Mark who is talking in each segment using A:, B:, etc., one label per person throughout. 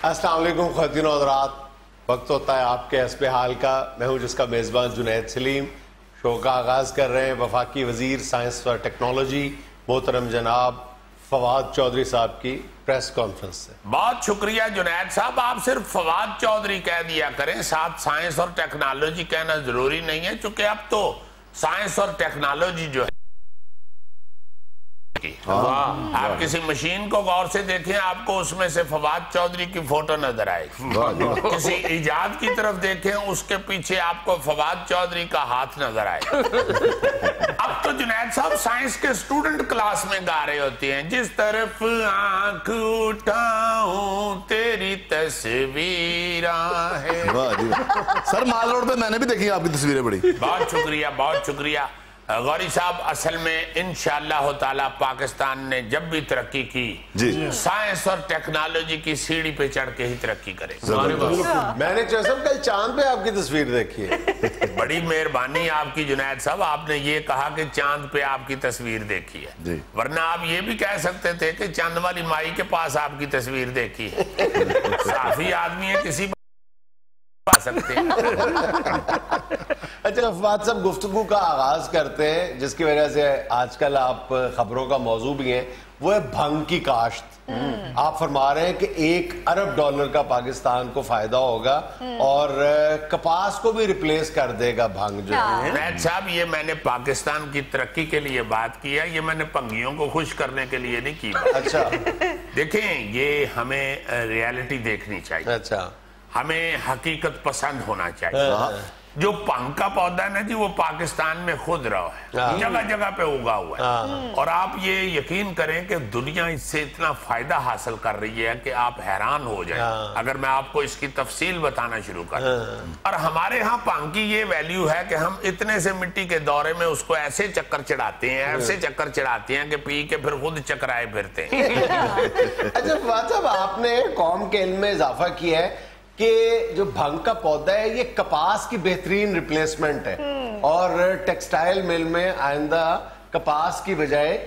A: السلام علیکم خواتین و حضرات، وقت ہوتا ہے آپ کے حسب حال کا۔ میں ہوں جس کا میزبان جنید سلیم۔ شو کا آغاز کر رہے ہیں وفاقی وزیر سائنس اور ٹیکنالوجی محترم جناب فواد چودھری صاحب کی پریس کانفرنس سے۔
B: بہت شکریہ جنید صاحب، آپ صرف فواد چودھری کہہ دیا کریں، ساتھ سائنس اور ٹیکنالوجی کہنا ضروری نہیں ہے، چونکہ اب تو سائنس اور ٹیکنالوجی جو ہے آپ کسی مشین کو غور سے دیکھیں، آپ کو اس میں سے فواد چودھری کی فوٹو نظر آئے گی۔ کسی ایجاد کی طرف دیکھیں، اس کے پیچھے آپ کو فواد چودھری کا ہاتھ نظر آئے گا۔ اب تو جنید صاحب سائنس کے اسٹوڈنٹ کلاس میں گا رہے ہوتے ہیں، جس طرف آنکھ اٹھاؤں تیری تصویر ہے۔
C: سر مال روڈ پہ میں نے بھی دیکھی آپ کی تصویریں بڑی۔
B: بہت شکریہ، بہت شکریہ غوری صاحب۔ اصل میں انشاءاللہ تعالی پاکستان نے جب بھی ترقی کی سائنس اور ٹیکنالوجی کی سیڑھی پہ چڑھ کے ہی ترقی کرے۔
A: میں نے چوسم کل چاند پہ آپ کی تصویر دیکھی ہے۔
B: بڑی مہربانی آپ کی جنید صاحب، آپ نے یہ کہا کہ چاند پہ آپ کی تصویر دیکھی ہے، ورنہ آپ یہ بھی کہہ سکتے تھے کہ چاند والی مائی کے پاس آپ کی تصویر دیکھی ہے۔ صافی آدمی ہے، کسی پا سکتے ہیں۔
A: اچھا فواد صاحب، گفتگو کا آغاز کرتے ہیں جس کی وجہ سے آج کل آپ خبروں کا موضوع بھی ہیں، وہ ہے بھنگ کی کاشت۔ آپ فرما رہے ہیں کہ $1 ارب کا پاکستان کو فائدہ ہوگا اور کپاس کو بھی ریپلیس کر دے گا بھنگ جو ہے۔
B: جنید صاحب، یہ میں نے پاکستان کی ترقی کے لیے بات کیا، یہ میں نے پنگیوں کو خوش کرنے کے لیے نہیں کی۔
A: اچھا
B: دیکھیں، یہ ہمیں ریالٹی دیکھنی چاہیے،
A: اچھا
B: ہمیں حقیقت پسند ہونا چاہیے۔ جو بھنگ کا پودا ہے نا جی، وہ پاکستان میں خود رہا ہے، جگہ جگہ پہ اگا ہوا ہے، اور آپ یہ یقین کریں کہ دنیا اس سے اتنا فائدہ حاصل کر رہی ہے کہ آپ حیران ہو جائیں اگر میں آپ کو اس کی تفصیل بتانا شروع کروں۔ اور ہمارے ہاں بھنگ کی یہ ویلیو ہے کہ ہم اتنے سے مٹی کے دورے میں اس کو ایسے چکر چڑھاتے ہیں، ایسے چکر چڑھاتے ہیں کہ پی کے پھر خود چکرائے پھرتے ہیں۔
A: اچھا فواد صاحب، آپ نے قوم کے علم میں اضافہ کیا ہے کہ جو بھنگ کا پودا ہے یہ کپاس کی بہترین ریپلیسمنٹ ہے، اور ٹیکسٹائل مل میں آئندہ کپاس کی بجائے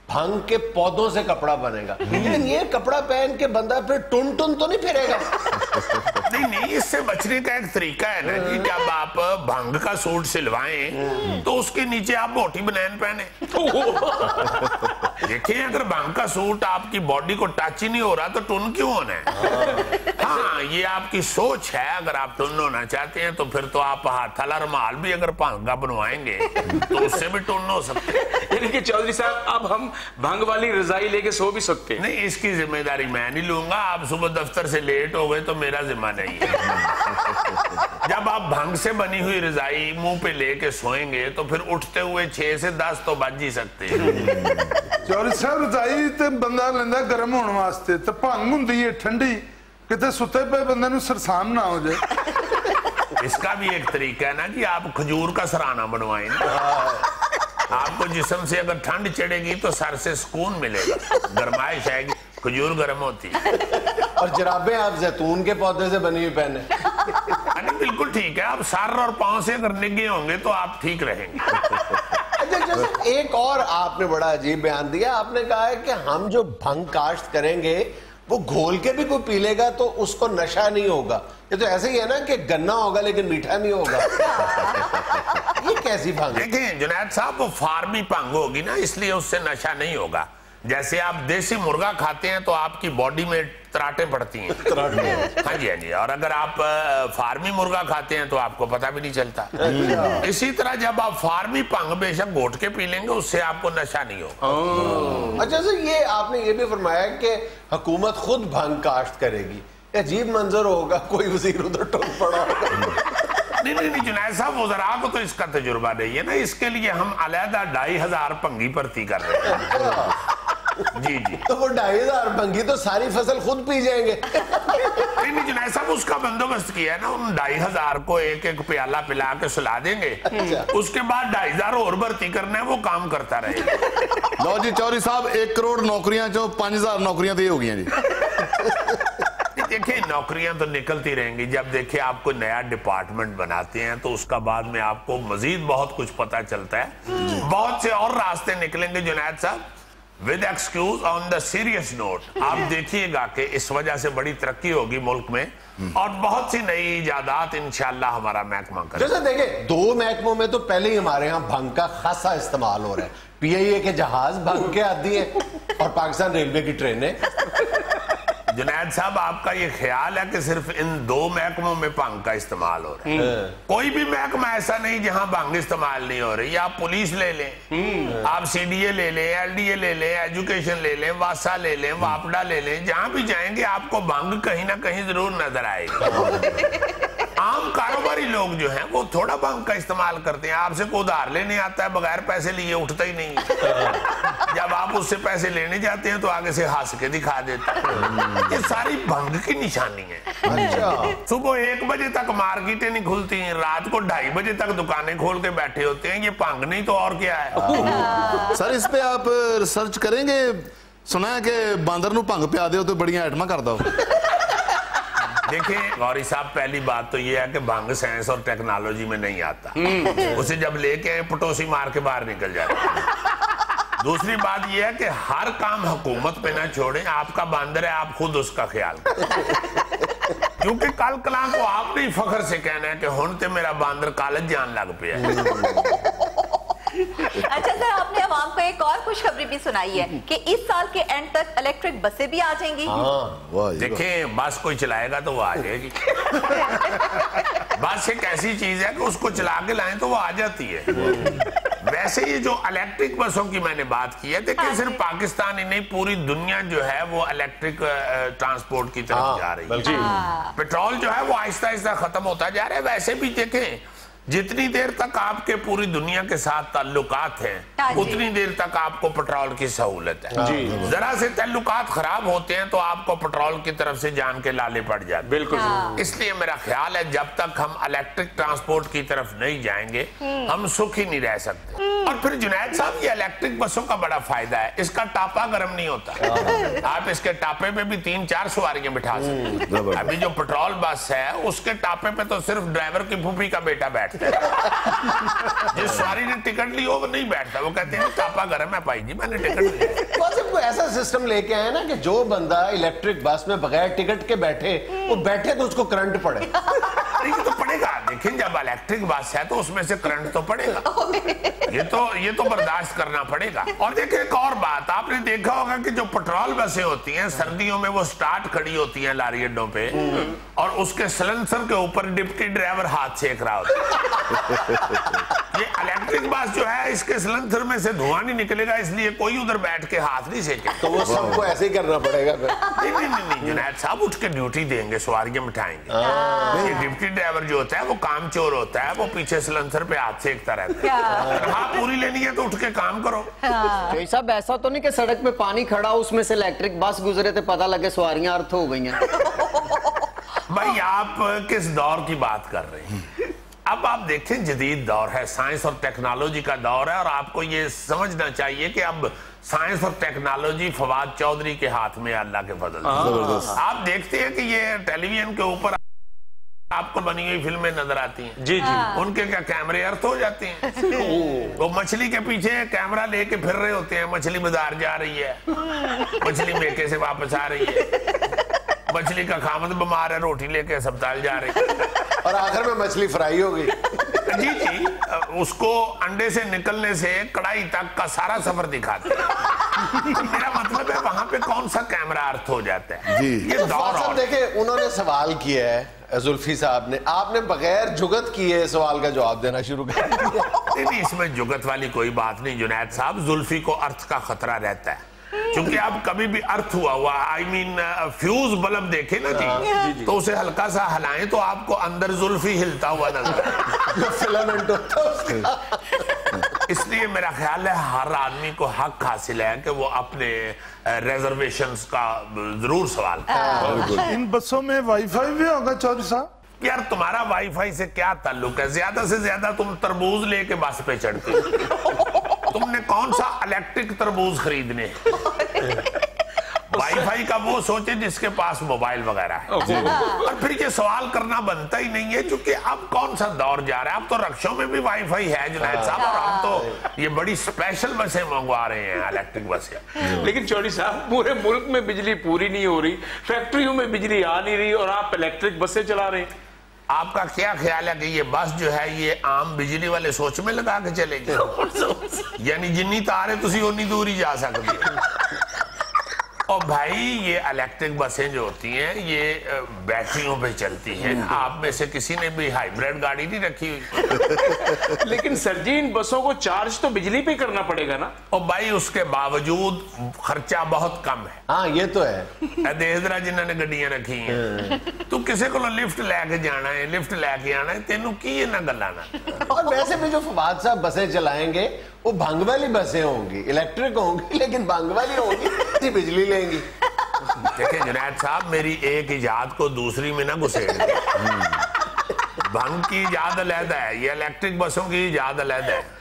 A: بھنگ کے پودوں سے کپڑا بنے گا۔ لیکن یہ کپڑا پہن کے بندہ پھر ٹن ٹن تو نہیں پھرے گا؟
B: نہیں، اس سے بچنے کا ایک طریقہ ہے نا جی، جب آپ بھنگ کا سوٹ سلوائیں تو اس کے نیچے آپ موٹی بنین پہنے۔ دیکھیں، اگر بھنگ کا سوٹ آپ کی باڈی کو ٹچ ہی نہیں ہو رہا تو ٹن کیوں ہونا ہے؟ ہاں، یہ آپ کی سوچ ہے۔ اگر آپ ٹن ہونا چاہتے ہیں تو پھر تو آپ ہاتھ والا رومال بھی اگر بھنگ کا بنوائیں گے تو اس سے بھی ٹن ہو سکتے ہیں۔
D: یعنی کہ چودھری صاحب، اب ہم بھنگ والی رضائی لے کے سو بھی سکتے ہیں؟
B: نہیں، اس کی ذمہ داری میں نہیں لوں گا۔ آپ صبح دفتر سے لیٹ ہو گئے تو میرا ذمہ نہیں ہے۔ جب آپ بھنگ سے بنی ہوئی رضائی منہ پہ لے کے سوئیں گے تو پھر اٹھتے ہوئے 6 سے 10 تو بج ہی سکتے ہیں۔
E: چودھری صاحب، رضائی تے بندہ لیندہ گرم ہونے واسطے تے بھنگ ہوندی ہے ٹھنڈی، کتے ستے پہ بندے نو سرسام نہ ہو جائے۔
B: اس کا بھی ایک طریقہ ہے نا جی، آپ کھجور کا سرانہ بنوائیں۔ آپ کو جسم سے اگر ٹھنڈ چڑھے گی تو سر سے سکون ملے گا، گرمائش آئے گی، کھجور گرم ہوتی ہے۔
A: اور جرابیں آپ زیتون کے پودے سے بنی ہوئی پہنے۔
B: بالکل ٹھیک ہے، آپ سر اور پاؤں سے اگر نگے ہوں گے تو آپ ٹھیک رہیں گے۔
A: اچھا جیسے ایک اور آپ نے بڑا عجیب بیان دیا، آپ نے کہا ہے کہ ہم جو بھنگ کاشت کریں گے وہ گھول کے بھی کوئی پی لے گا تو اس کو نشہ نہیں ہوگا۔ یہ تو ایسے ہی ہے نا کہ گنا ہوگا لیکن میٹھا نہیں ہوگا۔ یہ کیسی بھنگ؟
B: دیکھیں جنید صاحب، وہ فارمی بھنگ ہوگی نا، اس لیے اس سے نشہ نہیں ہوگا۔ جیسے آپ دیسی مرغا کھاتے ہیں تو آپ کی باڈی میں تراٹیں پڑتی ہیں، ہاں جی ہاں جی، اور اگر آپ فارمی مرغا کھاتے ہیں تو آپ کو پتہ بھی نہیں چلتا۔ اسی طرح جب آپ فارمی بھنگ بے شک گھوٹ کے پی لیں گے اس سے آپ کو نشہ نہیں ہوگا۔
A: اچھا سر، یہ آپ نے یہ بھی فرمایا کہ حکومت خود بھنگ کاشت کرے گی، عجیب منظر ہوگا، کوئی وزیر ادھر ٹوٹ پڑا ہوگا۔
B: نہیں جنید صاحب، وزراء کو تو اس کا تجربہ نہیں ہے نا، اس کے لیے ہم علیحدہ 2500 بھنگی بھرتی کر رہے ہیں۔ جی جی،
A: تو وہ 2500 بھنگی تو ساری فصل خود پی جائیں گے۔
B: نہیں جنید صاحب، اس کا بندوبست کیا ہے نا، ان 2500 کو ایک ایک پیالہ پلا کے سلا دیں گے، اس کے بعد 2500 اور بھرتی کرنا ہے، وہ کام کرتا رہے گا۔
C: لو جی چودھری صاحب، 1 کروڑ نوکریاں چو 5000 نوکریاں تو یہ ہو گئی ہیں جی۔
B: دیکھیں، نوکریاں تو نکلتی رہیں گی، جب دیکھیں آپ کو نیا ڈپارٹمنٹ بناتے ہیں تو اس کا بعد میں آپ کو مزید بہت کچھ پتا چلتا ہے، بہت سے اور راستے نکلیں گے جنید صاحب۔ With excuse on the serious note, आप देखिएगा कि इस वजह से बड़ी तरक्की होगी मुल्क में और बहुत सी नई इजादात इंशाल्लाह हमारा महकमा करे।
A: जैसे देखें 2 महकमों में तो पहले ही हमारे यहाँ भंग का खासा इस्तेमाल हो रहा है। PIA के जहाज भंग के आदी है और पाकिस्तान रेलवे की ट्रेनें।
B: जुनैद साहब, आपका ये ख्याल है कि सिर्फ इन 2 महकमों में भंग का इस्तेमाल हो रहा है? कोई भी महकमा ऐसा नहीं जहां भंग इस्तेमाल नहीं हो रही। आप पुलिस ले लें, आप CDA ले लें, LDA ले लें, एजुकेशन ले लें, वासा ले लें, वापडा ले लें, जहां भी जाएंगे आपको भंग कहीं ना कहीं जरूर नजर आएगी। आम कारोबारी लोग जो हैं वो थोड़ा भंग का इस्तेमाल करते हैं। आपसे कोई उधार लेने आता है, बगैर पैसे लिए उठता ही नहीं। जब आप उससे पैसे लेने जाते हैं तो आगे से हंस के दिखा देते हैं। ये सारी भंग की निशानी है। अच्छा। सुबह 1 बजे तक मार्केटें नहीं खुलती हैं, रात को 2:30 बजे तक दुकानें खोल के बैठे होते हैं। ये भंग नहीं तो और क्या है?
C: सर इस पे आप रिसर्च करेंगे? सुना है कि बांदर नू भंग पिया दो तो बड़ियां आइटमां कर दो।
B: देखिए गौरी साहब, पहली बात तो ये है कि भंग साइंस और टेक्नोलॉजी में नहीं आता। उसे जब लेके आए पटोसी मार के बाहर निकल जाते। दूसरी बात ये है कि हर काम हुकूमत पे ना छोड़े। आपका बांदर है, आप खुद उसका ख्याल करें। क्योंकि कल कला को आपने ही फखर से कहना है कि हुण ते मेरा बांदर कॉलेज जान लग पिया।
F: अच्छा सर, आपने आवाम को एक और खुशखबरी भी सुनाई है कि इस साल के एंड तक इलेक्ट्रिक बसें भी आ जाएंगी।
B: देखें, बस कोई चलाएगा तो वो आ जाएगी। बस एक ऐसी चीज है कि उसको चला के लाएं तो वो आ जाती है। वैसे ये जो इलेक्ट्रिक बसों की मैंने बात की है, देखिए सिर्फ पाकिस्तान ही नहीं, पूरी दुनिया जो है वो इलेक्ट्रिक ट्रांसपोर्ट की तरफ जा रही है। पेट्रोल जो है वो आहिस्ता आहिस्ता खत्म होता जा रहा है। वैसे भी देखें, जितनी देर तक आपके पूरी दुनिया के साथ ताल्लुकात हैं उतनी देर तक आपको पेट्रोल की सहूलत है। जरा से ताल्लुकात खराब होते हैं तो आपको पेट्रोल की तरफ से जान के लाले पड़ जाते। बिल्कुल। इसलिए मेरा ख्याल है जब तक हम इलेक्ट्रिक ट्रांसपोर्ट की तरफ नहीं जाएंगे हम सुखी नहीं रह सकते। और फिर जुनैद साहब, ये इलेक्ट्रिक बसों का बड़ा फायदा है, इसका टापा गर्म नहीं होता। आप इसके टापे पे भी 3-4 सवारियां बिठा सकते हैं। अभी जो पेट्रोल बस है उसके टापे पे तो सिर्फ ड्राइवर की फूफी का बेटा बैठता है। जिस सवारी ने टिकट ली हो वो नहीं बैठता, वो कहते हैं टापा गर्म है भाई जी, मैंने टिकट लिया।
A: कोई ऐसा सिस्टम लेके आए ना कि जो बंदा इलेक्ट्रिक बस में बगैर टिकट के बैठे, वो बैठे तो उसको करंट पड़े।
B: ये तो पड़ेगा। देखिए, जब इलेक्ट्रिक बस है तो उसमें से करंट तो पड़ेगा। ये तो बर्दाश्त करना पड़ेगा। और देखिए एक और बात, आपने देखा होगा कि जो पेट्रोल बसें होती हैं सर्दियों में वो स्टार्ट खड़ी होती हैं लारी अड्डों पे और उसके सिलेंसर के ऊपर डिप्टी ड्राइवर हाथ सेक रहा होता है। ये इलेक्ट्रिक बस जो है इसके सिलेंसर में से धुआं नहीं निकलेगा, इसलिए कोई उधर बैठ के हाथ नहीं सेके।
A: तो वो सबको ऐसे ही करना पड़ेगा फिर।
B: नहीं, जुनैद साहब उठ के ड्यूटी देंगे, सवारियां बिठाएंगे। ये डिप्टी ड्राइवर जो होता है वो काम चोर होता है, वो पीछे सिलेंसर पे हाथ सेकता रहता है। हाँ, पूरी लेनी है तो उठ के काम करो।
G: भाई साहब, ऐसा तो नहीं कि सड़क पे पानी खड़ा उसमें से इलेक्ट्रिक बस गुजरे तो पता लगे सवारियां अर्थ हो गई हैं।
B: भाई आप किस दौर की बात कर रहे हैं? अब आप देखें, जदीद दौर है, साइंस और टेक्नोलॉजी का दौर है और आपको ये समझना चाहिए कि अब साइंस और टेक्नोलॉजी फवाद चौधरी के हाथ में, अल्लाह के फजल। आप देखते हैं कि ये टेलीविजन के ऊपर आपको बनी हुई फिल्में नजर आती हैं। जी जी। उनके क्या कैमरे अर्थ हो जाते हैं। वो मछली के पीछे कैमरा लेके फिर रहे होते हैं, मछली बाजार जा रही है, मछली मेके से वापस आ रही है, मछली का खामद बीमार है, रोटी लेके अस्पताल जा रही है
A: और आखिर में मछली फ्राई हो गई।
B: जी जी, उसको अंडे से निकलने से कढ़ाई तक का सारा सफर दिखाते हैं। मेरा मतलब है वहां पे कौन सा कैमरा अर्थ हो जाता है। ये
A: तो
B: दौर
A: देखे, उन्होंने सवाल किया है जुल्फी साहब ने, आपने बगैर जुगत किए सवाल का जवाब देना शुरू कर दिया।
B: नहीं, इसमें जुगत वाली कोई बात नहीं जुनैद साहब। जुल्फी को अर्थ का खतरा रहता है क्योंकि आप कभी भी अर्थ हुआ आई मीन फ्यूज बल्ब देखे ना जी, तो उसे हल्का सा हिलाएं तो आपको अंदर जुल्फी हिलता हुआ नजर
A: फिलामेंट होता है।
B: इसलिए मेरा ख्याल है हर आदमी को हक हासिल है कि वो अपने रिजर्वेशंस का जरूर सवाल करे।
E: इन बसों में वाईफाई भी होगा चौधरी साहब?
B: यार तुम्हारा वाईफाई से क्या ताल्लुक है? ज्यादा से ज्यादा तुम तरबूज लेके बस पे चढ़ते हो। तुमने कौन सा इलेक्ट्रिक तरबूज खरीदने? वाई फाई का वो सोचे जिसके पास मोबाइल वगैरह है। और फिर ये सवाल करना बनता ही नहीं है, क्योंकि अब कौन सा दौर जा रहा है। अब तो रक्षों में भी वाई फाई है जुनैद साहब, और हम तो ये बड़ी स्पेशल बसें मंगवा रहे हैं, इलेक्ट्रिक बसें।
D: लेकिन चौधरी साहब, पूरे मुल्क में बिजली पूरी नहीं हो रही, फैक्ट्रियों में बिजली आ नहीं रही, और आप इलेक्ट्रिक बसें चला रहे हैं।
B: आपका क्या ख्याल है कि ये बस जो है ये आम बिजली वाले सोच में लगा के चलेगी? यानी जिन्नी तार है तुसी उन्नी दूर ही जा सकती है। और भाई ये इलेक्ट्रिक बसें जो होती हैं ये बैटरियों पे चलती हैं। आप में से किसी ने भी हाइब्रिड गाड़ी नहीं रखी हुई?
D: लेकिन सर जी, इन बसों को चार्ज तो बिजली पे करना पड़ेगा ना।
B: और भाई उसके बावजूद खर्चा बहुत कम है।
A: हाँ ये तो है।
B: देहदरा जिन्होंने गड्डियां रखी हैं, तू किसी को लिफ्ट लेके जाना है, लिफ्ट लेके आना है, तेनू की इन्ना गल्लां ना।
A: और वैसे भी जो फवाद साहब बसें चलाएंगे वो भंग वाली बसें होंगी, इलेक्ट्रिक होंगी, लेकिन भंग वाली होंगी, बिजली लेंगी।
B: देखिए जुनैद साहब, मेरी एक इजाद को दूसरी में ना घुसेड़ दे। भंग की इजाद अलहदा है, ये इलेक्ट्रिक बसों की इजाद अलहदा है।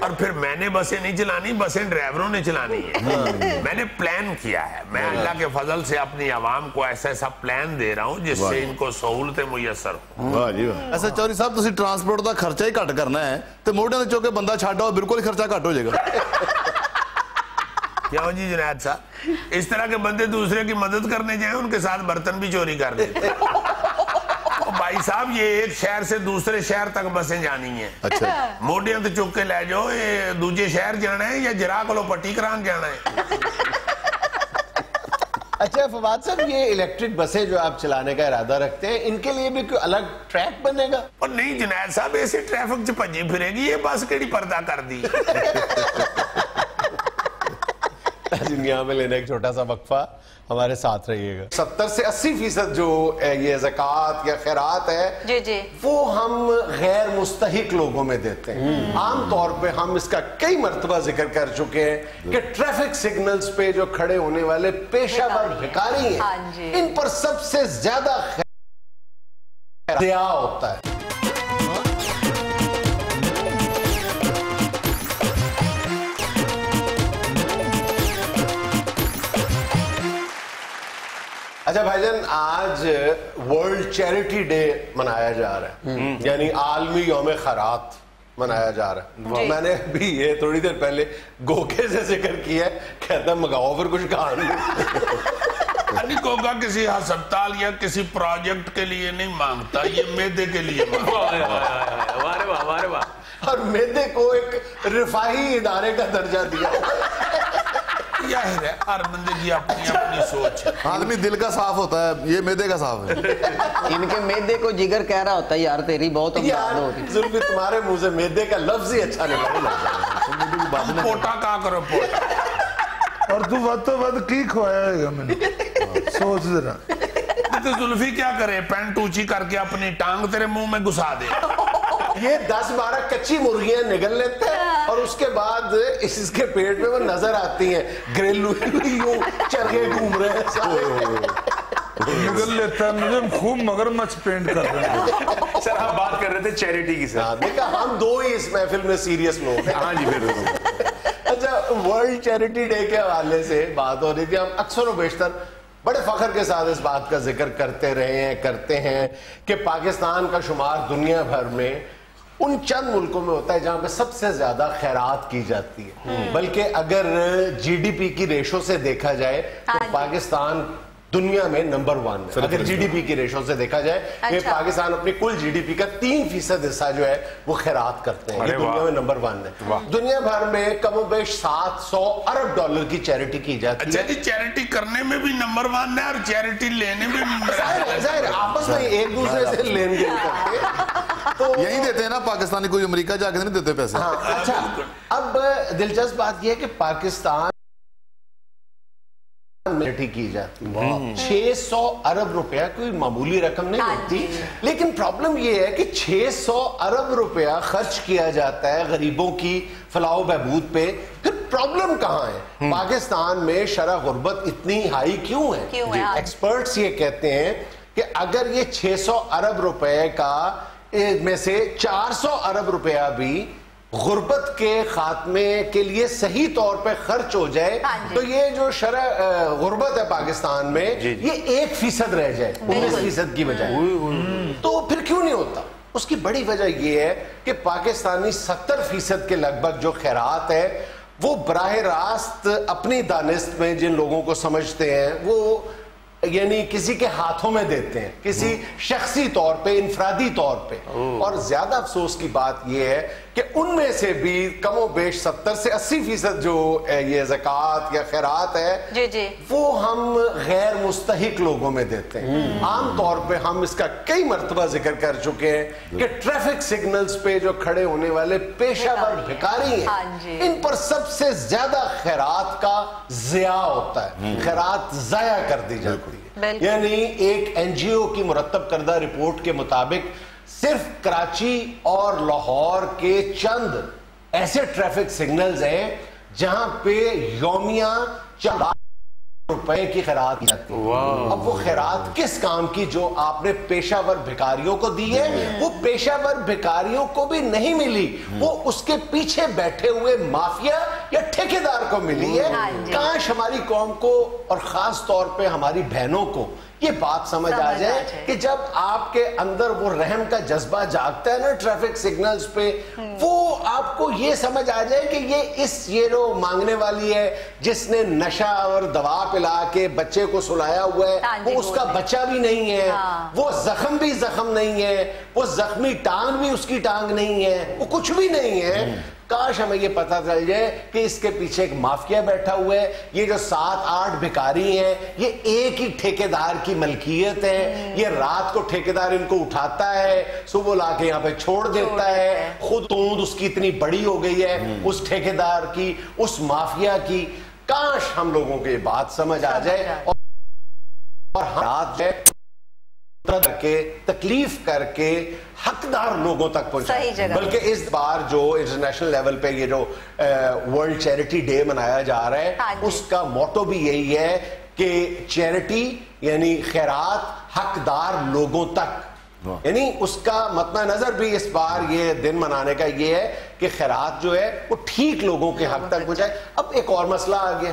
B: और फिर मैंने बसें नहीं चलानी, बसें ड्राइवरों ने चलानी है। मैंने प्लान किया है, मैं अल्लाह के फजल से अपनी आवाम को ऐसा ऐसा प्लान दे रहा हूँ जिससे इनको सहूलतें मुयसर हो।
C: वाह जी वाह। ऐसा चौधरी साहब, तुसी ट्रांसपोर्ट का खर्चा ही घट करना है तो मोढ़े ते चुके बंदा छड्ड आओ, बिल्कुल ही खर्चा घट हो जाएगा।
B: क्यों जी जुनैद साहब, इस तरह के बंदे दूसरे की मदद करने जाए, उनके साथ बर्तन भी चोरी कर देते। भाई साहब, ये एक शहर से दूसरे शहर तक बसें जानी है।
C: अच्छा,
B: मोढ़ियां तो चुक के ले जाओ, ये दूजे शहर जाना है या जरा को पट्टी करान जाना है।
A: अच्छा फवाद साहब, ये इलेक्ट्रिक बसें जो आप चलाने का इरादा रखते हैं, इनके लिए भी कोई अलग ट्रैक बनेगा?
B: और नहीं जुनैद साहब, ऐसे ट्रैफिक च भजी फिरेगी, ये बस केड़ी पर्दा कर दी।
A: यहाँ पे लेने एक छोटा सा वक्फा, हमारे साथ रहिएगा। 70 से 80% जो ये ज़कात या खैरात है
F: जी जी,
A: वो हम गैर मुस्तहिक लोगों में देते हैं। आम तौर पे हम इसका कई मर्तबा जिक्र कर चुके हैं कि ट्रैफिक सिग्नल्स पे जो खड़े होने वाले पेशावर भिखारी हैं,
F: हाँ जी,
A: इन पर सबसे ज्यादा दया होता है। अच्छा भाईजान, आज वर्ल्ड चैरिटी डे मनाया जा रहा है, यानी आलमी यौम खैरात मनाया जा रहा है। मैंने भी ये थोड़ी देर पहले गोके से जिक्र किया है, कहता मंगाओ फिर कुछ कहानी।
B: गोगा किसी अस्पताल या किसी प्रोजेक्ट के लिए नहीं मांगता, ये मैदे के लिए मांगता।
A: और मैदे को एक रिफाही इदारे का दर्जा दिया।
B: हर बंदे की अपनी अपनी सोच है।
C: आदमी दिल का साफ होता है, ये मैदे का साफ है।
G: इनके मैदे को जिगर कह रहा होता है, यार तेरी बहुत
A: जुल्फी, तुम्हारे मुंह से मैदे का लफ्ज ही अच्छा निकला।
B: पोटा का करो पोटा।
E: और तू वध तो वध की खुआया मैंने, सोच जरा।
B: तो जुल्फी क्या करे, पैंट ऊंची करके अपनी टांग तेरे मुंह में घुसा दे।
A: ये 10-12 कच्ची मुर्गियां निगल लेते हैं और उसके बाद इसके पेट में वो नजर आती हैं, ग्रेलू चरखे घूम रहे हैं।
E: निगल लेता है मुझे खूब मगरमच्छ पेंट कर रहे हैं।
D: सर हम बात कर रहे थे चैरिटी की सर।
A: देखा, हम दो ही इस महफिल में सीरियस लोग हैं।
D: हाँ जी बिल्कुल।
A: अच्छा, वर्ल्ड चैरिटी डे के हवाले से बात हो रही थी। हम अक्सर व बेशतर बड़े फख्र के साथ इस बात का जिक्र करते हैं कि पाकिस्तान का शुमार दुनिया भर में उन चंद मुल्कों में होता है जहां पे सबसे ज्यादा खैरात की जाती है। बल्कि अगर जीडीपी की रेशो से देखा जाए तो पाकिस्तान दुनिया में नंबर 1 है। अगर जीडीपी की रेशो से देखा जाए, ये पाकिस्तान अपनी कुल जीडीपी का 3% हिस्सा जो है वो खैरात करते हैं। ये दुनिया में नंबर 1 है। दुनिया भर में कमोबेश 700 अरब डॉलर की चैरिटी की जाती है।
B: अच्छा जी, चैरिटी करने में भी नंबर 1 है और चैरिटी लेने में
A: जाहिर आपस में एक दूसरे से लेन देन करते
C: तो यही देते हैं ना पाकिस्तानी, कोई अमेरिका जाके नहीं देते पैसे।
A: हाँ, अच्छा, अब दिलचस्प बात यह है कि पाकिस्तान की जाती है 600 अरब रुपया कोई मामूली रकम नहीं होती। लेकिन प्रॉब्लम यह है कि 600 अरब रुपया खर्च किया जाता है गरीबों की फलाह बहबूद पे। फिर प्रॉब्लम कहां है? पाकिस्तान में शरह गुर्बत इतनी हाई क्यों है? एक्सपर्ट्स ये कहते हैं कि अगर ये 600 अरब रुपए का में से 400 अरब रुपया भी غربت کے خاتمے کے لیے صحیح طور پہ خرچ ہو جائے تو یہ جو شرح غربت ہے پاکستان میں یہ 1% رہ جائے 19% کی بجائے، تو پھر کیوں نہیں ہوتا؟ اس کی بڑی وجہ یہ ہے کہ پاکستانی 70% کے لگ بھگ جو خیرات ہے وہ براہ راست اپنی دانست میں جن لوگوں کو سمجھتے ہیں وہ یعنی کسی کے ہاتھوں میں دیتے ہیں، کسی شخصی طور پہ، انفرادی طور پہ. اور زیادہ افسوس کی بات یہ ہے کہ ان میں سے بھی کم و بیش 70 سے 80% جو یہ زکوٰۃ یا خیرات ہے وہ ہم غیر مستحق لوگوں میں دیتے ہیں. عام طور پہ ہم اس کا کئی مرتبہ ذکر کر چکے ہیں کہ ٹریفک سگنلز پہ جو کھڑے ہونے والے پیشہ ور بھکاری ہیں ان پر سب سے زیادہ خیرات کا ضیاع ہوتا ہے، خیرات ضائع کر دی جاتی ہے. یعنی ایک NGO کی مرتب کردہ رپورٹ کے مطابق صرف کراچی اور لاہور کے چند ایسے ٹریفک سگنلز ہیں جہاں پہ یومیہ چند روپے کی خیرات کی جاتی ہے. اب وہ خیرات کس کام کی جو آپ نے پیشہ ور بھکاریوں کو دی ہے؟ وہ پیشہ ور بھکاریوں کو بھی نہیں ملی، وہ اس کے پیچھے بیٹھے ہوئے مافیا یا ٹھیکیدار کو ملی ہے. کاش ہماری قوم کو اور خاص طور پہ ہماری بہنوں کو یہ بات سمجھ آ جائے کہ جب آپ کے اندر وہ رحم کا جذبہ جاگتا ہے نا ٹریفک سگنلز پہ، وہ آپ کو یہ سمجھ آ جائے کہ یہ جو مانگنے والی ہے جس نے نشہ اور دوا پلا کے بچے کو سلایا ہوا ہے وہ اس کا بچہ بھی نہیں ہے، وہ زخم بھی زخم نہیں ہے، وہ زخمی ٹانگ بھی اس کی ٹانگ نہیں ہے، وہ کچھ بھی نہیں ہے. کاش ہمیں یہ پتہ چل جائے کہ اس کے پیچھے ایک مافیا بیٹھا ہوا ہے. یہ جو 7-8 بھکاری ہیں یہ ایک ہی ٹھیکیدار کی ملکیت ہے. یہ رات کو ٹھیکیدار ان کو اٹھاتا ہے، صبح لا کے یہاں پہ چھوڑ دیتا ہے. خود توند اس کی اتنی بڑی ہو گئی ہے اس ٹھیکیدار کی، اس مافیا کی. کاش ہم لوگوں کو یہ بات سمجھ آ جائے اور رات ہے کر کے تکلیف کر کے حقدار لوگوں تک پہنچائے. بلکہ اس بار جو انٹرنیشنل لیول پہ یہ جو ورلڈ چیریٹی ڈے منایا جا رہا ہے اس کا موٹو بھی یہی ہے کہ چیریٹی یعنی خیرات حقدار لوگوں تک. یعنی اس کا مطمع نظر بھی اس بار یہ دن منانے کا یہ ہے کہ خیرات جو ہے وہ ٹھیک لوگوں کے حق تک پہنچائے. اب ایک اور مسئلہ آ گیا،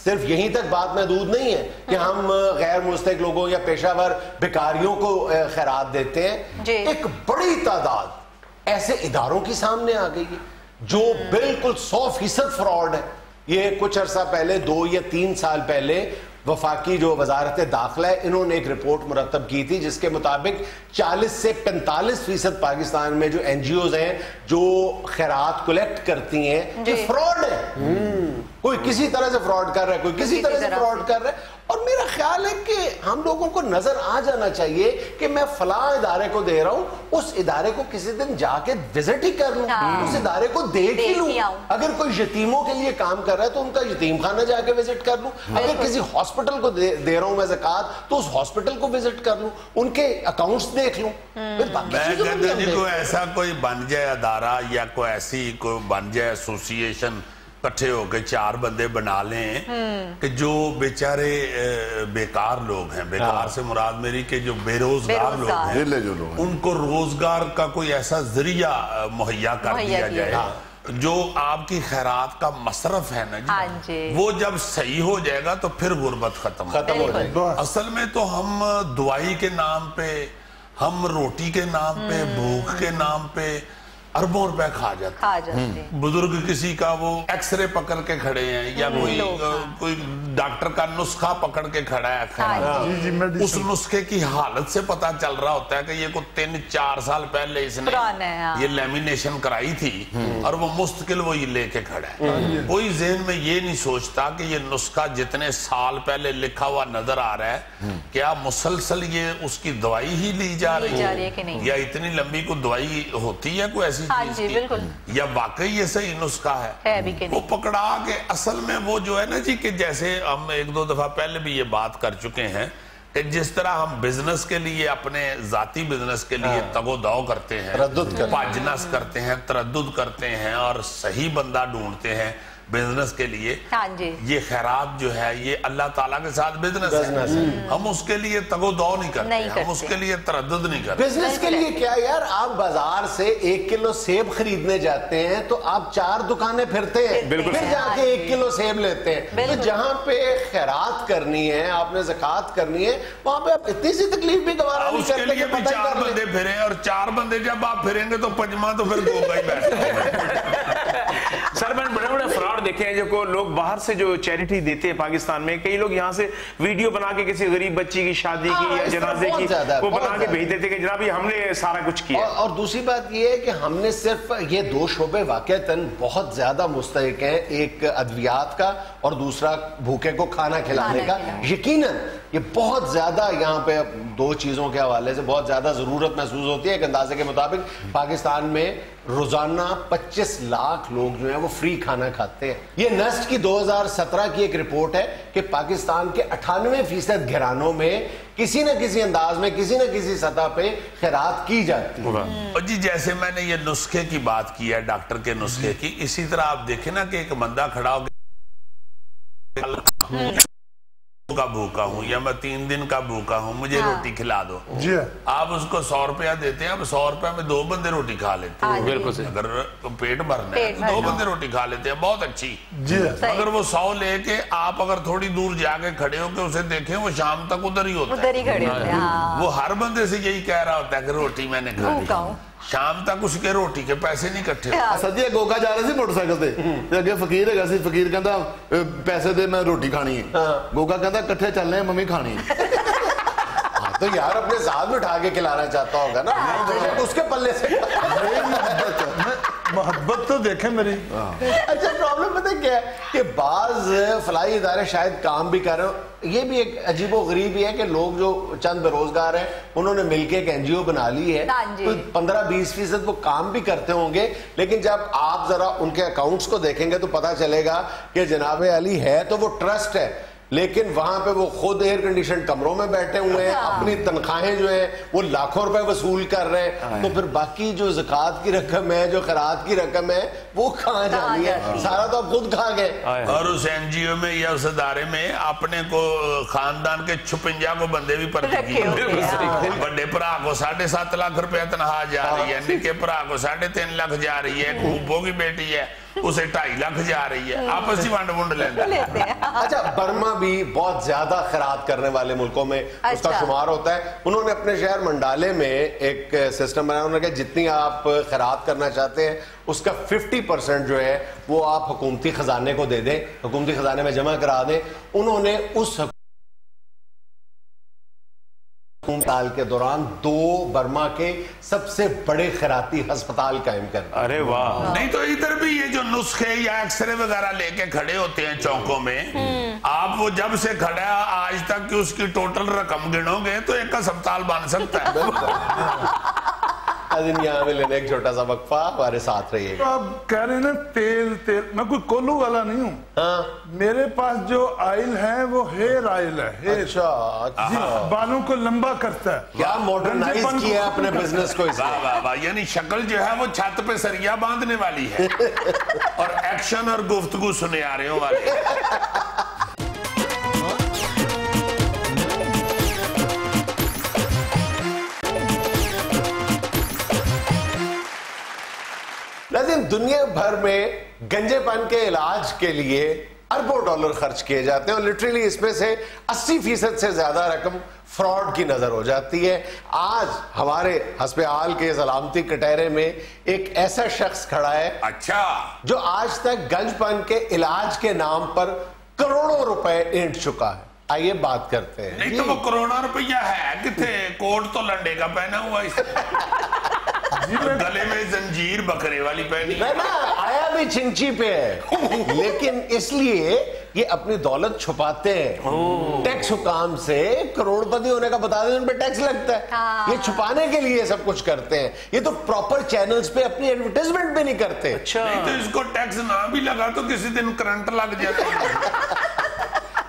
A: صرف یہیں تک بات محدود نہیں ہے کہ ہم غیر مستحق لوگوں یا پیشہ ور بھکاریوں کو خیرات دیتے ہیں. ایک بڑی تعداد ایسے اداروں کی سامنے آ گئی ہے جو بالکل 100% فراڈ ہے. یہ کچھ عرصہ پہلے 2 یا 3 سال پہلے وفاقی جو وزارت داخلہ ہے انہوں نے ایک رپورٹ مرتب کی تھی جس کے مطابق 40 سے 45% پاکستان میں جو NGOs ہیں جو خیرات کلیکٹ کرتی ہیں یہ فراڈ ہے. کوئی کسی طرح سے فراڈ کر رہا ہے، کوئی کسی طرح سے فراڈ کر رہا ہے. اور میرا خیال ہے کہ ہم لوگوں کو نظر آ جانا چاہیے کہ میں فلاں ادارے کو دے رہا ہوں، اس ادارے کو کسی دن جا کے وزٹ ہی کر لوں، اس ادارے کو دیکھ ہی لوں. اگر کوئی یتیموں کے لیے کام کر رہا ہے تو ان کا یتیم خانہ جا کے وزٹ کر لوں. اگر کسی ہاسپٹل کو دے رہا ہوں میں زکوٰۃ تو اس ہاسپٹل کو وزٹ کر لوں، ان کے اکاؤنٹس دیکھ لوں.
B: کوئی ایسا کوئی بن جائے ادارہ یا کوئی ایسی کوئی بن جائے ایسوسیشن، کٹھے ہو کے 4 بندے بنا لیں کہ جو بیچارے بیکار لوگ ہیں، بیکار سے مراد میری کہ جو بے روزگار لوگ ہیں ان کو روزگار کا کوئی ایسا ذریعہ مہیا کر دیا جائے. جو آپ کی خیرات کا مصرف ہے نا وہ جب صحیح ہو جائے گا تو پھر غربت ختم ہو جائے گا. اصل میں تو ہم دوائی کے نام پہ، ہم روٹی کے نام پہ، بھوک کے نام پہ اربوں روپے کھا جاتے ہیں. بزرگ کسی کا وہ ایکس رے پکڑ کے کھڑے ہیں یا کوئی ڈاکٹر کا نسخہ پکڑ کے کھڑا ہے، اس نسخے کی حالت سے پتا چل رہا ہوتا ہے کہ یہ کوئی 3-4 سال پہلے اس نے یہ لیمینیشن کرائی تھی اور وہ مستقل وہ یہ لے کے کھڑا ہے. کوئی ذہن میں یہ نہیں سوچتا کہ یہ نسخہ جتنے سال پہلے لکھا ہوا نظر آ رہا ہے کیا مسلسل یہ اس کی دوائی ہی لی جا رہی ہے یا اتنی لمبی کوئی دوائی ہوتی ہے کوئی ایسی یا واقعی یہ صحیح نسخہ ہے. وہ پکڑا کے اصل میں وہ جو ہے نا جی کہ جیسے ہم 1-2 دفعہ پہلے بھی یہ بات کر چکے ہیں کہ جس طرح ہم بزنس کے لیے اپنے ذاتی بزنس کے لیے تگ و دو کرتے ہیں، پاجنس کرتے ہیں، تردد کرتے ہیں اور صحیح بندہ ڈھونڈتے ہیں बिजनेस के लिए।
F: हाँ जी।
B: ये खैरात जो है ये अल्लाह ताला के साथ बिजनेस है, हम उसके लिए तगोदौ नहीं करते, हम उसके लिए तरद्दुद नहीं करते।
A: बिजनेस के लिए क्या यार, आप बाजार से 1 किलो सेब खरीदने जाते हैं तो आप 4 दुकानें फिरते हैं, फिर जाके 1 किलो सेब लेते हैं। तो जहाँ पे खैरात करनी है, आपने ज़कात करनी है, वहाँ पे आप इतनी सी तकलीफ भी गवारा नहीं करते।
B: उसके लिए भी 4 बंदे फिरे, और 4 बंदे जब आप फिरेंगे तो पंजमा तो फिर 2 का ही बैठे।
D: सर मैंने बड़े बड़े फ्रॉड देखे हैं जो लोग बाहर से जो चैरिटी देते हैं पाकिस्तान में, कई लोग यहाँ से वीडियो बना के किसी गरीब बच्ची की शादी की या जनाजे की वो बना के भेज देते कि जनाब ये हमने सारा कुछ किया।
A: और दूसरी बात ये है कि हमने सिर्फ ये 2 शोबे वाकईतन बहुत ज्यादा मुस्तहिक हैं, एक अद्वियात का और दूसरा भूखे को खाना खिलाने का। यकीनन ये बहुत ज्यादा यहाँ पे 2 चीजों के हवाले से बहुत ज्यादा जरूरत महसूस होती है। एक अंदाजे के मुताबिक पाकिस्तान में रोजाना 25 लाख लोग जो हैं वो फ्री खाना खाते हैं। ये नस्ट की 2017 की एक रिपोर्ट है कि पाकिस्तान के 98% घरानों में किसी न किसी अंदाज में किसी न किसी सतह पे खैरात की जाती है।
B: और जी जैसे मैंने ये नुस्खे की बात की है, डॉक्टर के नुस्खे की, इसी तरह आप देखें ना कि एक बंदा खड़ा हो का भूखा हूँ या मैं 3 दिन का भूखा हूँ, मुझे रोटी खिला दो
E: जी।
B: आप उसको 100 रुपया देते हैं, अब 100 रुपया में 2 बंदे रोटी खा लेते हैं।
D: बिल्कुल सही।
B: अगर पेट भरना है 2 बंदे रोटी खा लेते हैं, बहुत अच्छी
E: जी।
B: अगर वो 100 लेके आप अगर थोड़ी दूर जाके खड़े होके उसे देखें, वो शाम तक उधर ही होता है। वो हर बंदे से यही कह रहा होता है कि रोटी मैंने खा ली, शाम तक उसके रोटी के पैसे नहीं इकट्ठे।
C: सच्ची गोगा जा रहे सी मोटरसाइकिल ते अगे फकीर है, फकीर कहता पैसे दे मैं रोटी खानी है, गोगा कहता इकट्ठे चलने मम्मी खानी है।
A: तो यार अपने साथ बिठा के खिलाना चाहता होगा ना, उसके पल्ले से
E: मोहब्बत तो देखे मेरी।
A: अच्छा प्रॉब्लम पता क्या है कि बाज फलाई इदारे शायद काम भी कर रहे हो, ये भी एक अजीबो गरीब ही है कि लोग जो चंद बेरोजगार हैं उन्होंने मिलके एक NGO बना ली है, तो 15-20% वो काम भी करते होंगे, लेकिन जब आप जरा उनके अकाउंट्स को देखेंगे तो पता चलेगा कि जनाबे अली है तो वो ट्रस्ट है, लेकिन वहां पे वो खुद एयर कंडीशन कमरों में बैठे हुए हैं, अपनी तनख्वाहें जो है वो लाखों रुपए वसूल कर रहे हैं। तो फिर बाकी जो ज़कात की रकम है, जो खैरात की रकम है, वो कहाँ जानी है? सारा तो आप खुद खा गए।
B: और उस NGO में या उस अदारे में अपने को खानदान के 56 को बंदे भी भर्ती किए, बड़े भरा को 7.5 लाख रुपया तनख्वाह जा रही है, निके भरा को 3.5 लाख जा रही है, खूबों की बेटी है उसे 2.5 लाख जा रही है, आपस ही वंड वुंड लेते हैं।
A: अच्छा बर्मा भी बहुत ज्यादा खैरात करने वाले मुल्कों में उसका शुमार होता है। उन्होंने अपने शहर मंडाले में एक सिस्टम बनाया, उन्होंने कहा जितनी आप खैरात करना चाहते हैं उसका 50% जो है वो आप हुकूमती खजाने को दे दें, हुकूमती खजाने में जमा करा दें। उन्होंने उस साल के दौरान 2 बर्मा के सबसे बड़े खैराती अस्पताल कायम कर दिए।
D: अरे वाह।
B: नहीं तो इधर भी ये जो नुस्खे या एक्सरे वगैरह लेके खड़े होते हैं चौकों में, आप वो जब से खड़ा आज तक की उसकी टोटल रकम गिनोगे तो एक अस्पताल बन सकता है।
A: यहाँ में लेने एक छोटा सा वक्फा, हमारे साथ रहिएगा।
E: तो आप कह रहे हैं ना तेल, मैं कोई कोल्लू वाला नहीं हूँ।
A: हाँ।
E: मेरे पास जो ऑयल है वो हेयर ऑयल है। हेयर।
A: अच्छा
E: जी, बालों को लंबा करता है।
A: क्या मॉडर्नाइज किया अपने बिजनेस को इसने।
B: वाह वाह वाह, यानी शक्ल जो है वो छत पे सरिया बांधने वाली है और एक्शन और गुफ्तगू सुनियारियों वाली।
A: लेकिन दुनिया भर में गंजेपन के इलाज के लिए अरबों डॉलर खर्च किए जाते हैं और लिटरली इसमें से 80% से ज्यादा रकम फ्रॉड की नजर हो जाती है। आज हमारे हस्पताल के सलामती कटहरे में एक ऐसा शख्स खड़ा है,
B: अच्छा,
A: जो आज तक गंजपन के इलाज के नाम पर करोड़ों रुपए ऐंठ चुका है। आइए बात करते हैं।
B: नहीं तो वो करोड़ों रुपया है किथे, कोट तो लंडे का पहना हुआ इसे, गले में जंजीर बकरे वाली पहनी है
A: ना, आया भी चिंची पे है, लेकिन इसलिए ये अपनी दौलत छुपाते हैं। टैक्स हुकाम से करोड़पति होने का बता दें, उन पे टैक्स लगता है। ये छुपाने के लिए सब कुछ करते हैं। ये तो प्रॉपर चैनल्स पे अपनी एडवर्टाइजमेंट भी नहीं करते।
B: अच्छा, नहीं तो इसको टैक्स ना भी लगा तो किसी दिन करंट लग जाता है।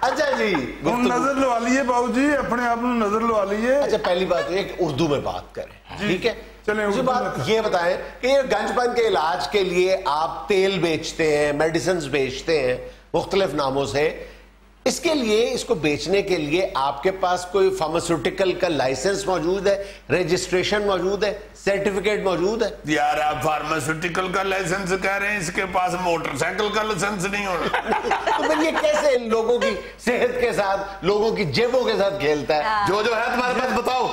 A: अच्छा जी,
E: नजर लवा लीजिए बाबूजी, अपने आप नजर लवा लीजिए।
A: अच्छा पहली बात ये कि उर्दू में बात करें, ठीक है।
E: چلیں
A: مجھے بات یہ بتائیں کہ یہ گنج پن کے علاج کے لیے آپ تیل بیچتے ہیں، میڈیسنز بیچتے ہیں مختلف ناموں سے، اس کے لیے، اس کو بیچنے کے لیے آپ کے پاس کوئی فارماسیوٹیکل کا لائسنس موجود ہے، رجسٹریشن موجود ہے، سرٹیفکیٹ موجود ہے؟
B: یار آپ فارماسیوٹیکل کا لائسنس کہہ رہے ہیں، اس کے پاس موٹر سائیکل کا لائسنس نہیں ہونا؟
A: تو پھر یہ کیسے لوگوں کی صحت کے ساتھ، لوگوں کی جیبوں کے ساتھ کھیلتا ہے؟
C: جو ہے تمہارے پاس بتاؤ.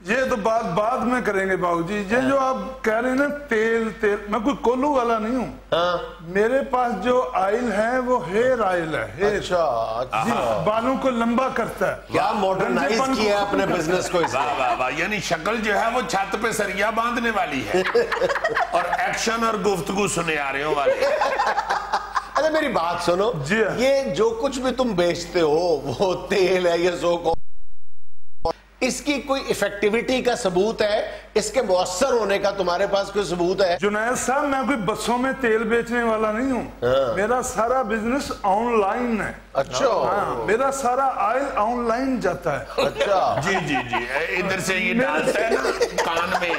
E: یہ تو بات بعد میں کریں گے باؤ جی. یہ جو آپ کہہ رہے ہیں نا تیل، میں کوئی کولو والا نہیں ہوں. میرے پاس جو آئل ہے وہ ہیئر آئل ہے.
A: اچھا،
E: بالوں کو لمبا کرتا ہے.
A: کیا ماڈرنائز کیا اپنے بزنس کو.
B: یعنی شکل جو ہے وہ چھت پہ سریا باندھنے والی ہے اور ایکشن اور گفتگو سنیاریوں والی.
A: اچھا میری بات سنو، یہ جو کچھ بھی تم بیچتے ہو وہ تیل ہے، یہ سو کو، اس کی کوئی ایفیکٹیویٹی کا ثبوت ہے؟ اس کے مؤثر ہونے کا تمہارے پاس کوئی ثبوت ہے؟
E: جنید صاحب میں کوئی بسوں میں تیل بیچنے والا نہیں ہوں. میرا سارا بزنس آن لائن ہے.
A: اچھا،
E: میرا سارا آئل آن لائن جاتا ہے.
A: اچھا
B: جی جی جی، ادھر سے یہ ڈالتا ہے نا کان میں،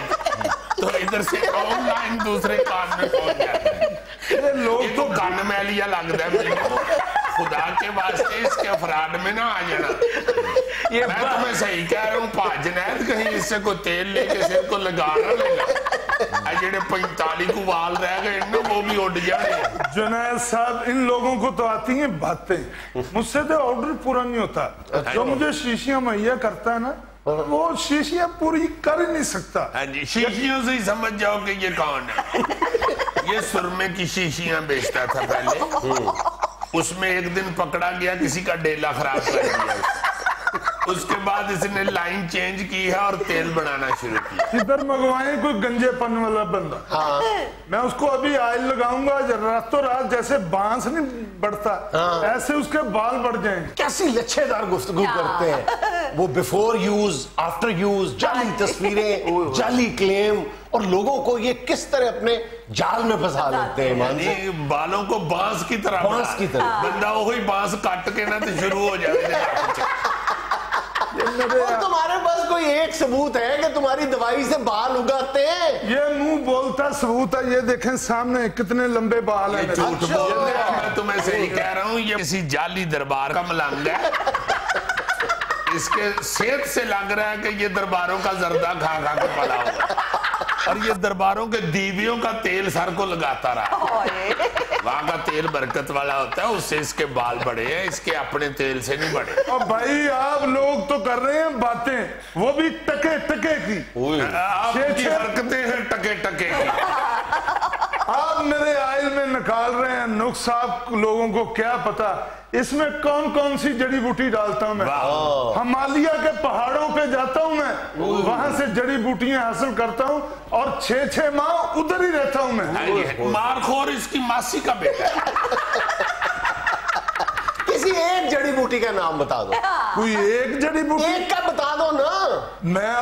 B: تو ادھر سے آن لائن دوسرے کان میں پہنچ جاتا ہے.
E: یہ لوگ
B: تو کان میں لیا لگتا ہے میرے کو. خدا کے واسطے اس کے فراڈ میں نہ آ جانا. میں تمہیں صحیح کہہ رہا ہوں، جنید کہیں اس سے کوئی تیل لے کے سر کو لگا نہ لینا. جڑے 45 کو وال رہ گئے وہ بھی اڑ جائے.
E: جنید صاحب ان لوگوں کو تو آتی ہیں باتیں، مجھ سے تو آرڈر پورا نہیں ہوتا. جو مجھے شیشیاں مہیا کرتا ہے نا وہ شیشیاں پوری کر ہی نہیں سکتا.
B: ہاں جی، شیشیوں سے ہی سمجھ جاؤ کہ یہ کون ہے. یہ سرمے کی شیشیاں بیچتا تھا پہلے. اس میں ایک دن پکڑا گیا، کسی کا ڈیلا خراب کر دیا. اس کے بعد اس نے لائن چینج کی ہے اور تیل بنانا شروع کیا.
E: ادھر منگوائیں کوئی گنجے پن والا بندہ. میں اس کو ابھی آئل لگاؤں گا، راتوں رات جیسے بانس نہیں بڑھتا ایسے اس کے بال بڑھ جائیں گے.
A: کیسی لچھے دار گفتگو کرتے ہیں وہ. بیفور یوز، آفٹر یوز، جعلی تصویریں، جعلی کلیم، اور لوگوں کو یہ کس طرح اپنے جال میں پھنسا لیتے ہیں.
B: بالوں کو بانس کی طرح بندہ وہی بانس کاٹ کے نا تو شروع ہو جائے.
A: اور تمہارے پاس کوئی ایک ثبوت ہے کہ تمہاری دوائی سے بال اگاتے ہیں؟
E: یہ منہ بولتا ثبوت ہے. یہ دیکھیں سامنے کتنے لمبے بال ہیں.
B: میں تمہیں صحیح کہہ رہا ہوں، یہ کسی جعلی دربار کا ملنگ ہے. اس کے صحت سے لگ رہا ہے کہ یہ درباروں کا زردہ کھا کھا کے پڑا ہوگا اور یہ درباروں کے دیویوں کا تیل سر کو لگاتا رہا. وہاں کا تیل برکت والا ہوتا ہے، اس سے اس کے بال بڑے ہیں، اس کے اپنے تیل سے نہیں بڑے.
E: اور بھائی آپ لوگ تو کر رہے ہیں باتیں، وہ بھی ٹکے ٹکے کی.
B: آپ کی حرکتیں ہیں ٹکے ٹکے کی.
E: آپ میرے آئل میں نکال رہے ہیں نقص. آپ لوگوں کو کیا پتا اس میں کون کون سی جڑی بوٹی ڈالتا ہوں میں. ہمالیہ کے پہاڑوں پہ جاتا ہوں میں، وہاں سے جڑی بوٹیاں حاصل کرتا ہوں اور 6 ماہ ادھر ہی رہتا ہوں میں.
B: مارخور اس کی ماسی کا بیٹا ہے.
A: کسی ایک جڑی بوٹی کا نام بتا دو.
E: کوئی ایک جڑی بوٹی
A: ایک کا بتا دو نا.
E: میں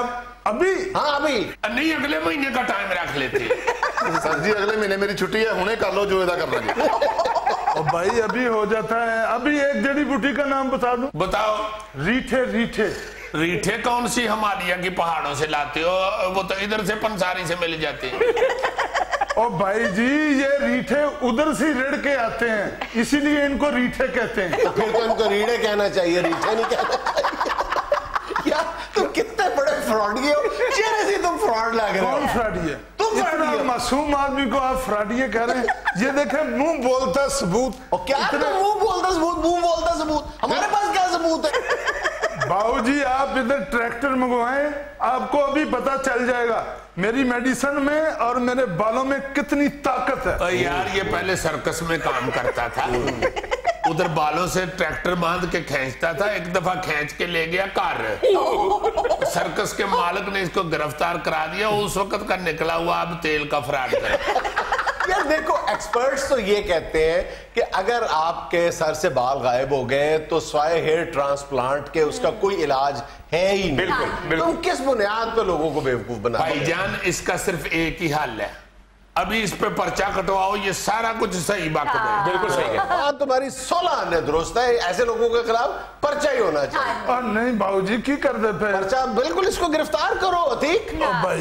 E: ابھی
B: ابھی نہیں، اگلے مہینے کا ٹائم رکھ لیتے.
C: سر جی اگلے مہینے میری چھٹی ہے، ہونے کر لو جو ادا کرنا جی.
E: اور بھائی ابھی ہو جاتا ہے. ابھی ایک جڑی بوٹی کا نام بتا دوں.
B: بتاؤ.
E: ریٹھے. ریٹھے
B: ریٹھے کون سی ہمالیہ کی پہاڑوں سے لاتے ہو؟ وہ تو ادھر سے پنساری سے مل جاتے ہیں.
E: او بھائی جی یہ ریٹھے ادھر سے رڑ کے آتے ہیں، اسی لیے ان کو ریٹھے کہتے ہیں.
A: پھر تو ان کو ریڑھے کہنا چاہیے، ریٹھے نہیں کہنا چاہیے. یار تم کتنے بڑے فراڈی ہو. چہرے سے تم فراڈ لگ رہے ہو.
E: کون فراڈی ہے؟
A: تم
E: اتنا معصوم آدمی کو آپ فراڈیے کہہ رہے ہیں. یہ دیکھیں منہ بولتا ثبوت.
A: اور کیا منہ بولتا ثبوت؟ منہ بولتا ثبوت ہمارے پاس کیا ثبوت ہے؟
E: باؤ جی آپ ادھر ٹریکٹر منگوائیں، آپ کو ابھی پتا چل جائے گا میری میڈیسن میں اور میرے بالوں میں کتنی طاقت ہے.
B: یار یہ پہلے سرکس میں کام کرتا تھا، ادھر بالوں سے ٹریکٹر باندھ کے کھینچتا تھا. ایک دفعہ کھینچ کے لے گیا کار. سرکس کے مالک نے اس کو گرفتار کرا دیا. اس وقت کا نکلا ہوا اب تیل کا فراڈ کر.
A: یار دیکھو ایکسپرٹس تو یہ کہتے ہیں کہ اگر آپ کے سر سے بال غائب ہو گئے تو سوائے ہیئر ٹرانسپلانٹ کے اس کا کوئی علاج ہے ہی نہیں.
B: بالکل.
A: تم کس بنیاد پہ لوگوں کو بیوقوف بنا؟
B: بھائی جان اس کا صرف ایک ہی حل ہے، अभी इस पे पर्चा कटवाओ, ये सारा कुछ सही बात है।
D: बिल्कुल सही है।
A: बात तुम्हारी 16 आने दुरुस्त है, ऐसे लोगों के खिलाफ पर्चा ही होना चाहिए।
E: और नहीं बाबूजी की कर दे पे
A: पर्चा, बिल्कुल इसको गिरफ्तार करो अतीक।
E: भाई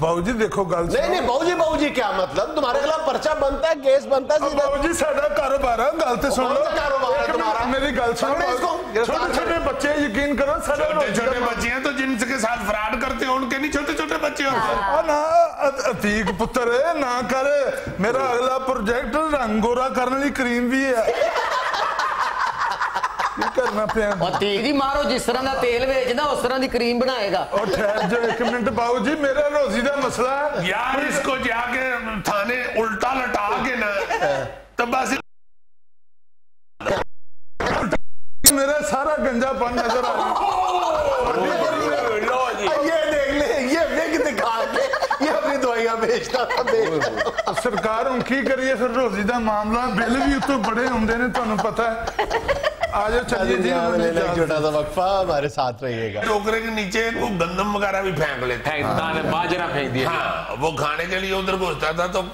E: बाबूजी देखो गल
A: नहीं बाबूजी क्या मतलब, तुम्हारे खिलाफ पर्चा बनता है, केस बनता है।
E: बाबूजी साडा कारोबार है, गल तो सुन लो।
A: कारोबार है तुम्हारा?
E: मेरी गल सुनो, छोटे-छोटे बच्चे यकीन करो,
B: छोटे बच्चे हैं तो जिनके साथ फ्रॉड करते हो उनके नहीं छोटे बच्चे होते।
E: ना अतीक पुत्र ना करे, मेरा अगला प्रोजेक्ट रंग गोरा करने की क्रीम भी है। करना पे
G: और तेजी मारो, जिस तरह का तेल बेचना उस तरह की क्रीम बनाएगा।
E: और ठहर जो एक मिनट बाबूजी, मेरा रोजी का मसला है
B: यार, इसको जाके थाने उल्टा लटा के ना तब बस
E: मेरा सारा गंजापन नजर आ रहा।
A: ये देख ले, ये विग दिखा के ये अपनी दवाइयां बेचता था, देख।
E: सरकार हम की करिए, फिर रोजी का मामला बिल भी उतो बड़े होंगे ने, तुहानू पता है। आज चलिए जी,
A: छोटा सा वक्फा, हमारे साथ रहिएगा।
B: टोकरे के नीचे वो गंदम वगैरह भी फेंक लेते हैं,
D: बाजरा फेंक दिया।
B: हाँ, वो खाने के लिए उधर घुसता था तो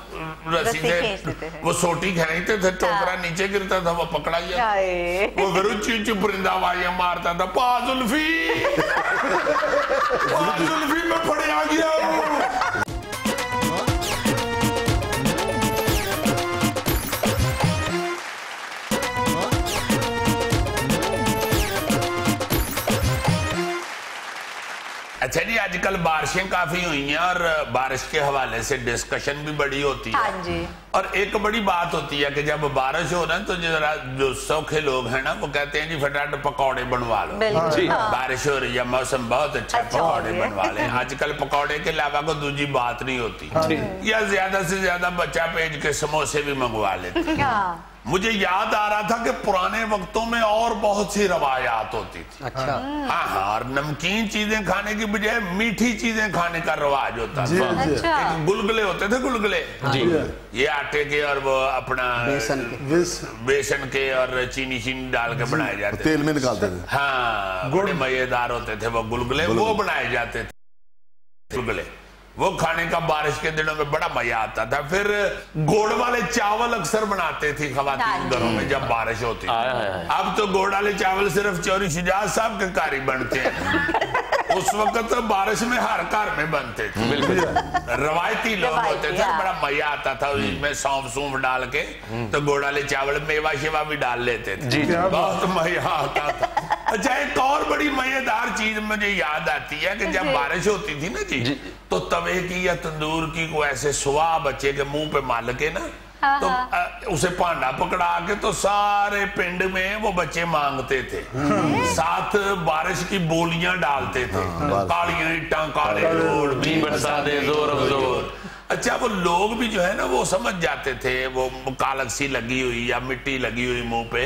B: रस्सी से वो सोटी खींचते थे, टोकरा नीचे गिरता था, वो पकड़ा वो फिर चीच परिंदा आवाज़ें मारता था, पाजुल्फी पाजुल्फी में फड़े आ गया। अच्छा जी, आजकल बारिशें काफी हुई हैं और बारिश के हवाले से डिस्कशन भी बड़ी होती है।
F: हाँ जी।
B: और एक बड़ी बात होती है कि जब बारिश हो ना तो जरा जो सौखे लोग हैं ना वो कहते हैं जी फटाफट पकौड़े बनवा लो। बारिश हो रही है, मौसम बहुत अच्छा, पकौड़े बनवा लें। आजकल पकौड़े के अलावा कोई दूसरी बात नहीं होती, या ज्यादा से ज्यादा बच्चा भेज के समोसे भी मंगवा लेते। मुझे याद आ रहा था कि पुराने वक्तों में और बहुत सी रवायात होती थी।
G: अच्छा।
B: हाँ, और नमकीन चीजें खाने की बजाय मीठी चीजें खाने का रवाज होता था।
F: अच्छा।
B: गुलगुले होते थे, गुलगुले ये आटे के और वो अपना बेसन के और चीनी डाल के बनाए जाते थे,
C: तेल में निकालते थे।
B: हाँ, बड़े मजेदार होते थे वो गुलगुले, वो बनाए जाते थे गुलगुले, वो खाने का बारिश के दिनों में बड़ा मजा आता था। फिर गोड़ वाले चावल अक्सर बनाते थी खवातीन घरों में जब बारिश होती थी। अब तो गोड़ वाले चावल सिर्फ चौरी शुजात साहब के कारी बनते हैं। उस वक्त तो बारिश में हर घर में बनते थे, रवायती लोग होते थे, बड़ा मजा आता था। उसमें सौंफ सूंफ डाल के तो गोड़ वाले चावल मेवा शेवा भी डाल लेते थे, बहुत मजा आता था। अच्छा, एक और बड़ी मजेदार चीज मुझे याद आती है कि जब बारिश होती थी ना जी, तो तवे की या तंदूर की को ऐसे सुहा बच्चे के मुंह पे माल के ना, तो उसे भांडा पकड़ा के तो सारे पिंड में वो बच्चे मांगते थे, साथ बारिश की बोलियां डालते थे, कालियां इट्टां काले रोड भी बरसा दे जोर जोर। अच्छा, वो लोग भी जो है ना वो समझ जाते थे, वो कालक सी लगी हुई या मिट्टी लगी हुई मुंह पे,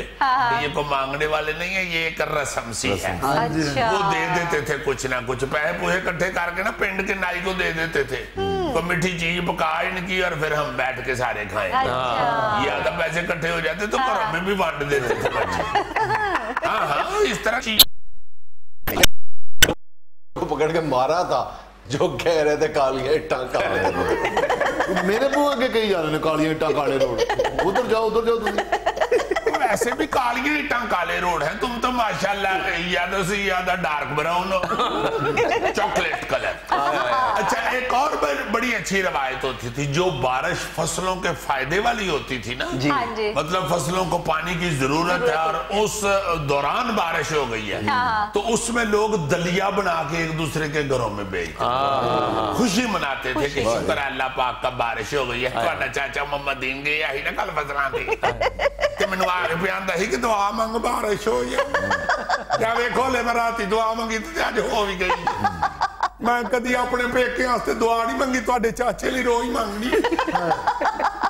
B: ये को मांगने वाले नहीं है, ये एक रस्म सी है।
F: अच्छा।
B: वो दे देते थे कुछ ना कुछ, पैसे पूहे इकट्ठे करके ना पिंड के नाई को दे देते थे, तो मीठी चीज पका इनकी और फिर हम बैठ के सारे खाएं। ये आधा पैसे इकट्ठे हो जाते तो घरों में भी बांट देते थे बच्चे। हाँ, इस तरह चीज
A: को पकड़ के मारा था जो कह रहे थे कालियां इट्टां काले रोड।
C: मेरे मुंह आगे कई जा रहे हैं कालियां इट्टां काले रोड, उधर जाओ तुम।
B: वैसे भी कालियां इट्टां काले रोड है, तुम तो माशाल्लाह ज्यादा से ज्यादा डार्क ब्राउन हो, चॉकलेट कलर। अच्छा, एक और बड़ी अच्छी रवायत होती थी, जो बारिश फसलों के फायदे वाली होती थी ना, मतलब फसलों को पानी की जरूरत है और उस दौरान बारिश हो गई है, तो उसमें लोग दलिया बना के एक दूसरे के घरों में बेचते, खुशी मनाते थे कि शुक्र है अल्लाह पाक का बारिश हो गई है। तो चाचा मोहम्मद दीन गया ही ना कल फसलां दी, मैनू आ के पियांदा ही कि दुआ मंग बारिश हो या वेखो ले मैं राती दुआ मंगी तो अज हो भी गई। मैं कदी अपने पेके वास्ते दुआ नहीं मंगी, तुहाडे चाचे लिए रोज मंगनी।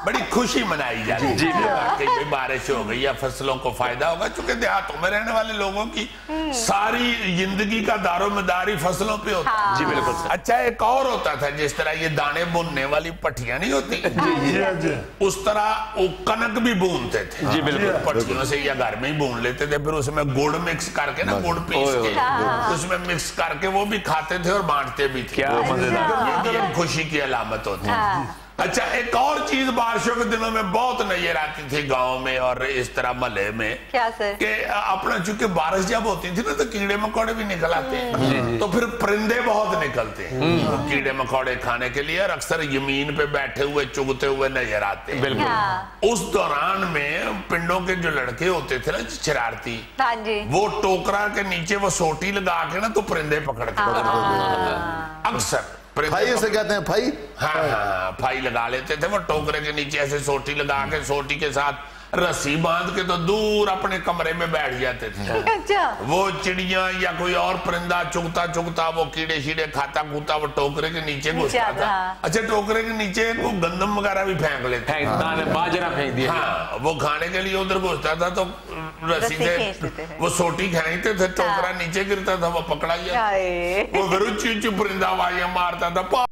B: बड़ी खुशी मनाई जाती है कि बारिश हो गई या फसलों को फायदा होगा, चूंकि देहातों में रहने वाले लोगों की सारी जिंदगी का दारोमदारी फसलों पे होता है। जी बिल्कुल। अच्छा, एक और होता था, जिस तरह ये दाने बुनने वाली पट्टियां नहीं होती, उस तरह वो कनक भी बूनते थे। जी बिल्कुल। पट्टियों से या घर में ही बून लेते थे, फिर उसमें गुड़ मिक्स करके ना, गुड़ पीस के उसमें मिक्स करके वो भी खाते थे और बांटते भी थे। क्या मजेदार, खुशी की अलामत होती है। اچھا ایک اور چیز بارشوں کے دنوں میں بہت نظر آتی تھی گاؤں میں اور اس طرح محلے میں،
F: کیا سر؟
B: کہ اپنا چونکہ بارش جب ہوتی تھی نا تو کیڑے مکوڑے بھی نکل آتے ہیں، تو پھر پرندے بہت نکلتے ہیں کیڑے مکوڑے کھانے کے لیے، اور اکثر زمین پہ بیٹھے ہوئے چگتے ہوئے نظر آتے ہیں۔ بالکل اس دوران میں پنڈوں کے جو لڑکے ہوتے تھے نا شرارتی، وہ ٹوکرا کے نیچے وہ سوٹی لگا کے نا تو پرندے پکڑتے اکثر،
C: پھائی اسے کہتے ہیں، پھائی،
B: ہاں پھائی لگا لیتے تھے، وہ ٹوکرے کے نیچے ایسے سوٹی لگا کے سوٹی کے ساتھ رسی باندھ کے تو دور اپنے کمرے میں بیٹھ جاتے تھے۔ وہ چڑیاں یا کوئی اور پرندہ چگتا چگتا وہ کیڑے شیڑے کھاتا کھوتا وہ ٹوکرے کے نیچے گھستا تھا۔ اچھا ٹوکرے کے نیچے وہ گندم وغیرہ بھی پھینک لیتے،
D: باجرہ پھینک دیا،
B: ہاں وہ کھانے کے لیے ادھر گھستا تھا تو رسی سے وہ سوٹی کھینچتے تھے، ٹوکرا نیچے گرتا تھا، وہ پکڑا گیا، وہ پھر چیچ پرندہ آوازیں مارتا تھا،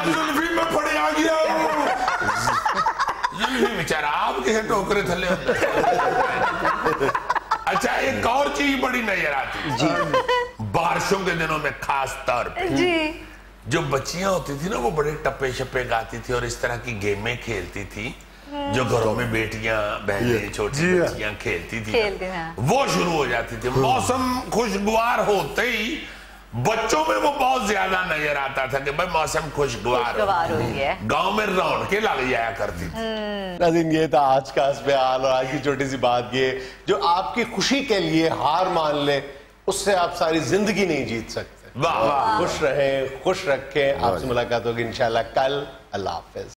B: زلفی میں پڑے آ گیا زلفی بیچارہ آپ کے ٹوکرے تھلے ہوتے۔ اچھا ایک اور چیز بڑی نظر آتی بارشوں کے دنوں میں خاص طور پہ، جو بچیاں ہوتی تھی نا وہ بڑے ٹپے شپے گاتی تھی اور اس طرح کی گیمیں کھیلتی تھی جو گھروں میں بیٹیاں بہنیں چھوٹی بچیاں کھیلتی تھی، وہ شروع ہو جاتی تھی۔ موسم خوشگوار ہوتے ہی بچوں میں وہ بہت زیادہ نظر آتا تھا کہ بھائی موسم خوشگوار ہوئی ہے، گاؤں میں رونقیں لگ جایا کرتی تھی۔
A: ناظرین یہ تھا آج کا حسب حال، اور آج کی چھوٹی سی بات یہ جو آپ کی خوشی کے لیے ہار مان لے اس سے آپ ساری زندگی نہیں جیت سکتے۔ خوش رہیں، خوش رکھیں، آپ سے ملاقات ہوگی انشاءاللہ کل۔ اللہ حافظ۔